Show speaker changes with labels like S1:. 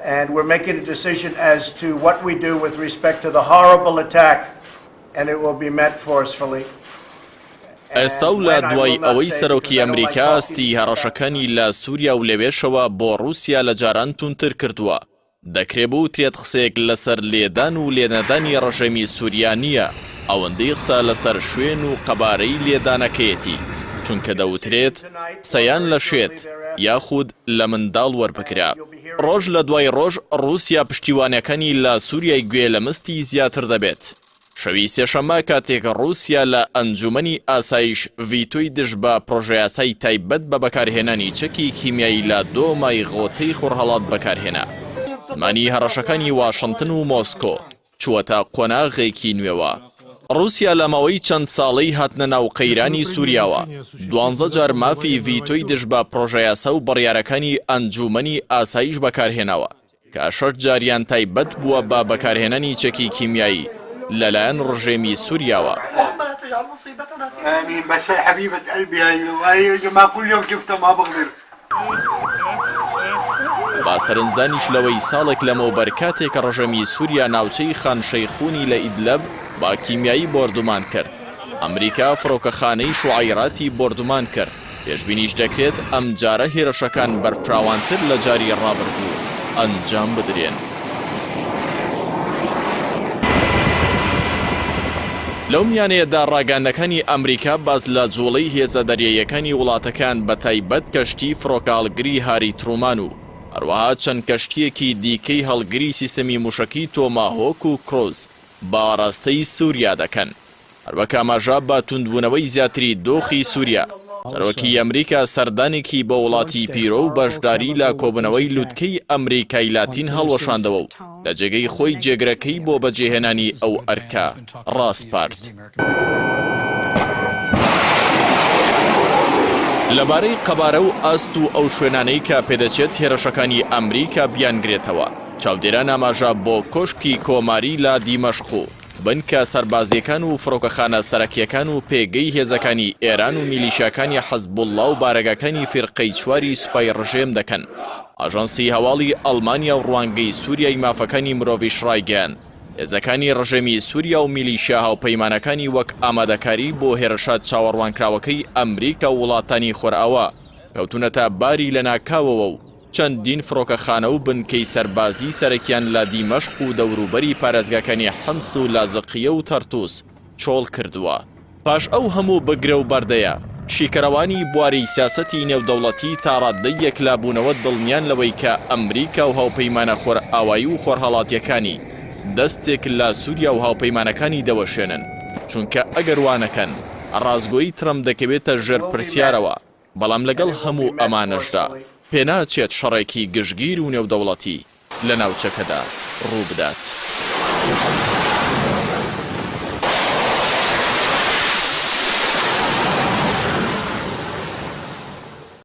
S1: and we're making a decision as to what we do with respect to the horrible attack, and it will be met forcefully.
S2: ئێستا و لە دوای ئەوەی سەرۆکی ئەمریکا ئاستی هەڕەشەکانی لە سووریا و لەوێشەوە بۆ رووسیا لە جاران تونتر کردووە. دەکرێت بوترێت قسێک لەسەر لێدان و لێنەدانی ڕژێمی سووریا نییە، ئەوەندەی قسە لەسەر شوێن و قەبارەی لێدانەکەیەتی، چونکە دەوترێت سەیان لە شێت یاخود لە منداڵ وەربگرا. ڕۆژ لە دوای ڕۆژ رووسیا پشتیوانەکانی لە سووریای گوێ لە مستی زیاتر دەبێت. شەوی سێشەممە کاتێک رووسیا لە ئەنجومەنی ئاسایش ڤیتۆی دژ بە پرۆژە یاسای تایبەت بە بەکارهێنانی چەکی کیمیایی لە 2 مای غۆتەی خۆرهەڵات بەکارهێنا. زمانی هەڕەشەکانی واشنگتن و مۆسکۆ چووەتە قۆناغێکی نوێوە. رووسیا لە ماوەی چەند ساڵەی هاتنە ناو قەیرانی سووریاوە 12 جار مافی ڤیتۆی دژ بە پرۆژە یاسا و بڕیارەکانی ئەنجومەنی ئاسایش بەکارهێناوە کە 6 جاریان تایبەت بووە بە بەکارهێنانی چەکی کیمیایی لەلایەن ڕژێمی سووریاوە.
S3: آمين بس يا حبيبة قلبي هاي ما كل يوم شفتها ما بقدر.
S2: با سەرنجدانیش لەوەی ساڵێک لەمەوبەر کاتێک ڕژەمی سووریا ناوچەی خانشەیخوونی لە ئیدلەب با کیمیایی بۆردومان کرد. ئەمریکا فڕۆکەخانەی شوعایراتی بۆردومان کرد. پێشبینیش دەکرێت ئەم جارە هێرشەکان بەرفراوانتر لە جاری ڕابردوو ئەنجام بدرێن. لەو میانەیەدا ڕاگەاندەکانی ئەمریکا باز لە جوڵەی هێزە دەریاییەکانی وڵاتەکان بە تایبەت کەشتی فڕۆکاڵگری هاری ترومان و هەروەها چەند کەشتیەکی دیکەی هەڵگری سیستەمی موشکی تۆماهۆک و کرۆز بە ئاراستەی سووریا دەکەن. هەروەک ئاماژە بە توندبوونەوەی زیاتری دۆخی سووریا. سەرۆکی ئەمریکا سەردانێکی بە وڵاتی پیرۆ و بەشداری لە کۆبنەوەی لووتکەی ئەمریکای لاتین هەڵوەشاندەوە و لە جێگەی خۆی جێگرەکەی بۆ بەجێهێنانی ئەو ئەرکە ڕاستپارت. لەبارەی قەبارە و ئاست و ئەو شوێنانەی کە پێدەچێت هێرشەکانی ئەمریکا بیانگرێتەوە، چاودێران ئاماژە بۆ کۆشکی کۆماری لە دیمەشق و بنکە سەربازیەکان و فڕۆکەخانە سەرەکیەکان و پێگەی هێزەکانی ئێران و میلیشیاکانی حەزبوڵڵا و بارەگەکانی فیرقەی چواری سوپای ڕژێم دەکەن. ئاژانسی هەواڵی ئەڵمانیا و ڕوانگەی سووریای مافەکانی مرۆڤیش ڕایگەیان هێزەکانی ڕژێمی سووریا و میلیشیا هاوپەیمانەکانی وەک ئامادەکاری بۆ هێرشات چاوەڕوانکراوەکەی ئەمریکا و وڵاتانی خۆرئاوا کەوتونەتە باری لە ناکاوەوە و چەندین فڕۆکەخانە و بنکەی سەربازی سەرەکیان لە دیمەشق و دەوروبەری پارێزگاکانی حەمس و لازقیە و تەرتوس چۆڵ کردووە. پاش ئەو هەموو بگرە و بەردەیە شیکەرەوانی بواری سیاسەتی نێودەوڵەتی تا ڕادەی یەکلابوونەوە دڵنیان لەوەی کە ئەمریکا و هاوپەیمانە خۆرئاوایی و خۆرهەڵاتیەکانی دەستێک لە سووریا و هاوپەیمانەکانی دەوەشێنن، چونکە ئەگەر وانەکەن ڕازگۆیی ترەمپ دەکەوێتە ژێر پرسیارەوە. بەڵام لەگەڵ هەموو ئەمانەشدا پێناچێت شەڕێکی گشتگیر و نێودەوڵەتی لە ناوچەکەدا ڕوو بدات.